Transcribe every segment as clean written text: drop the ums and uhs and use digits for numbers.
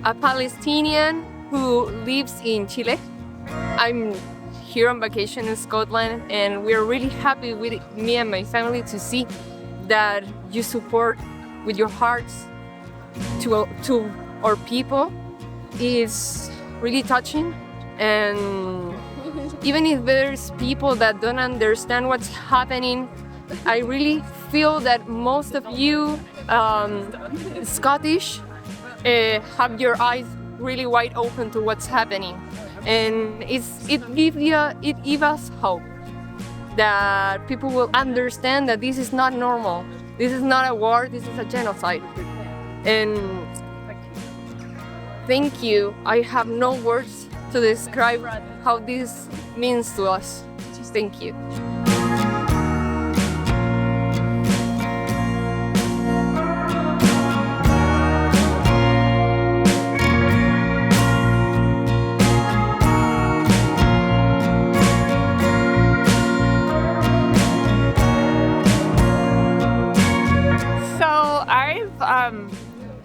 a Palestinian who lives in Chile. I'm here on vacation in Scotland, and we're really happy with me and my family to see that you support with your hearts to our people. Is really touching, and even if there's people that don't understand what's happening, I really feel that most of you Scottish have your eyes really wide open to what's happening, and it gives us hope that people will understand that this is not normal. This is not a war. This is a genocide. And thank you. I have no words to describe how this means to us. Thank you.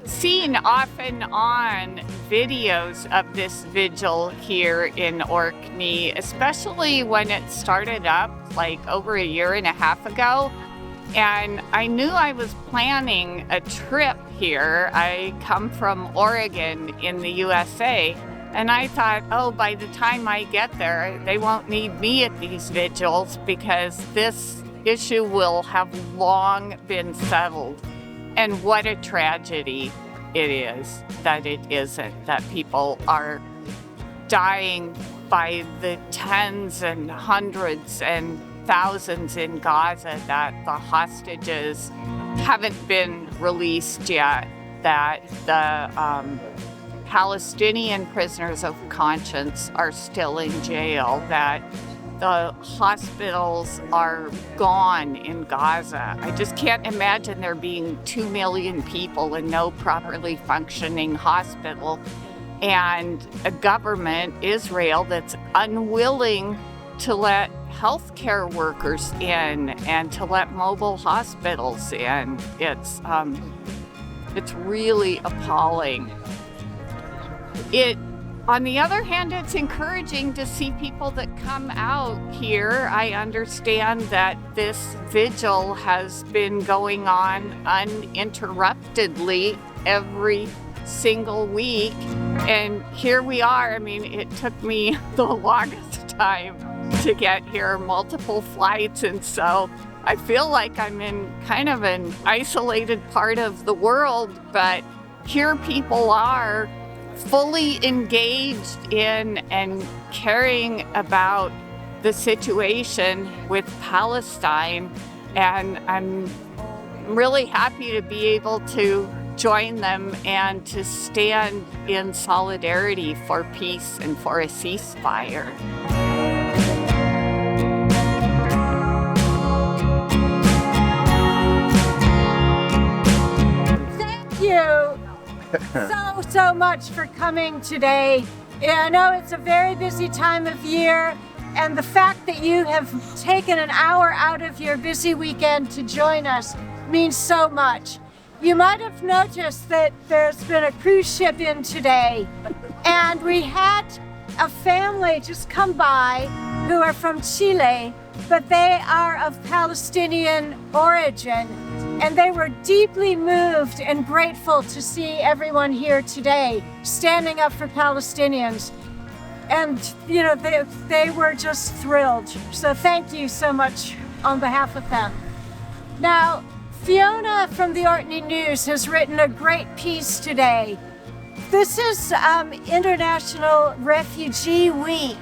Seen off and on videos of this vigil here in Orkney, especially when it started up like over a year and a half ago. And I knew I was planning a trip here. I come from Oregon in the USA, and I thought, oh, by the time I get there, they won't need me at these vigils because this issue will have long been settled. And what a tragedy it is that it isn't, that people are dying by the tens and hundreds and thousands in Gaza, that the hostages haven't been released yet, that the Palestinian prisoners of conscience are still in jail, that the hospitals are gone in Gaza. I just can't imagine there being 2 million people in no properly functioning hospital, and a government, Israel, that's unwilling to let healthcare workers in and to let mobile hospitals in. It's really appalling. On the other hand, it's encouraging to see people that come out here. I understand that this vigil has been going on uninterruptedly every single week. And here we are. I mean, it took me the longest time to get here, multiple flights. And so I feel like I'm in kind of an isolated part of the world, but here people are fully engaged in and caring about the situation with Palestine, and I'm really happy to be able to join them and to stand in solidarity for peace and for a ceasefire. Thank you so much for coming today. I know it's a very busy time of year, and the fact that you have taken an hour out of your busy weekend to join us means so much. You might have noticed that there's been a cruise ship in today, and we had a family just come by who are from Chile, but they are of Palestinian origin. And they were deeply moved and grateful to see everyone here today standing up for Palestinians. And, you know, they were just thrilled. So thank you so much on behalf of them. Now, Fiona from the Orkney News has written a great piece today. This is International Refugee Week.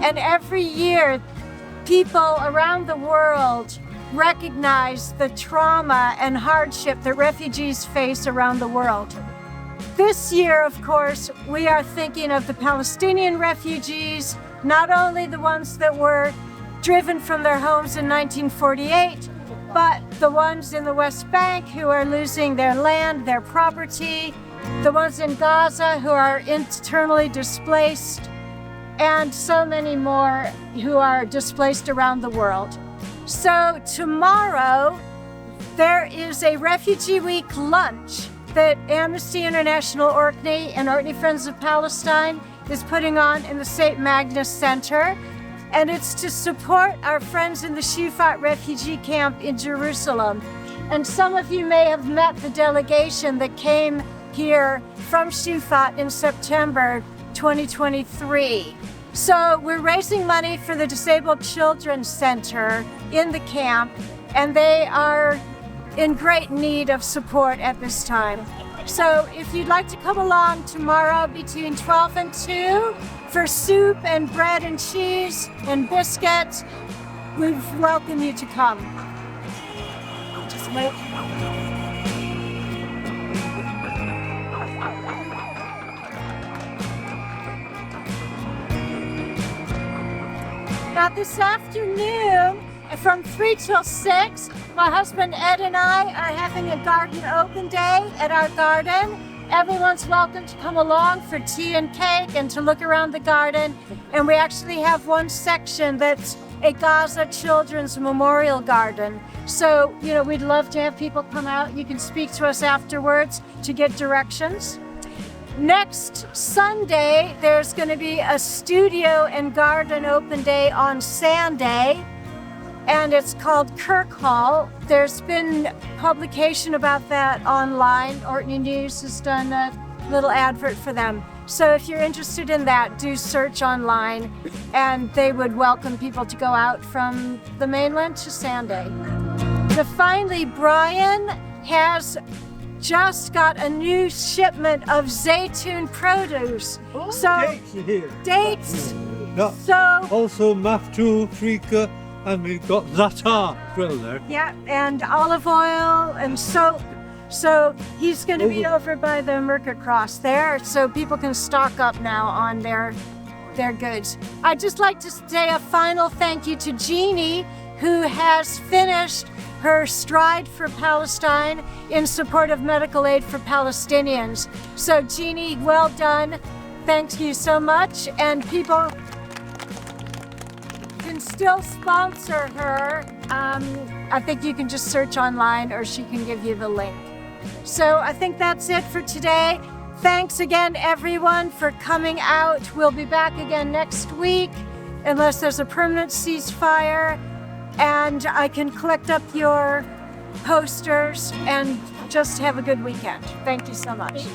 And every year, people around the world recognize the trauma and hardship that refugees face around the world. This year, of course, we are thinking of the Palestinian refugees, not only the ones that were driven from their homes in 1948, but the ones in the West Bank who are losing their land, their property, the ones in Gaza who are internally displaced, and so many more who are displaced around the world. So tomorrow, there is a Refugee Week lunch that Amnesty International Orkney and Orkney Friends of Palestine is putting on in the St. Magnus Center. And it's to support our friends in the Shufat refugee camp in Jerusalem. And some of you may have met the delegation that came here from Shufat in September 2023. So we're raising money for the Disabled Children's Center in the camp, and they are in great need of support at this time. So if you'd like to come along tomorrow between 12 and 2 for soup and bread and cheese and biscuits, we welcome you to come. Just wait. Now this afternoon, from 3 till 6, my husband Ed and I are having a garden open day at our garden. Everyone's welcome to come along for tea and cake and to look around the garden. And we actually have one section that's a Gaza Children's Memorial Garden. So, we'd love to have people come out. You can speak to us afterwards to get directions. Next Sunday, there's going to be a studio and garden open day on Sunday, and it's called Kirk Hall. There's been publication about that online. Orkney News has done a little advert for them. So if you're interested in that, do search online, and they would welcome people to go out from the mainland to Sunday. Now finally, Brian has just got a new shipment of zaytun produce. Dates are here. Dates. Yeah. So Also maftu, frika, and we've got za'atar as well there. yeah, and olive oil and soap. So he's going to be over by the Merca Cross there, so people can stock up now on their goods. I'd just like to say a final thank you to Jeannie, who has finished her Stride for Palestine in support of medical aid for Palestinians. So Jeannie, well done. Thank you so much. And people can still sponsor her. I think you can just search online, or she can give you the link. So I think that's it for today. Thanks again, everyone, for coming out. We'll be back again next week, unless there's a permanent ceasefire. And I can collect up your posters and just have a good weekend. Thank you so much.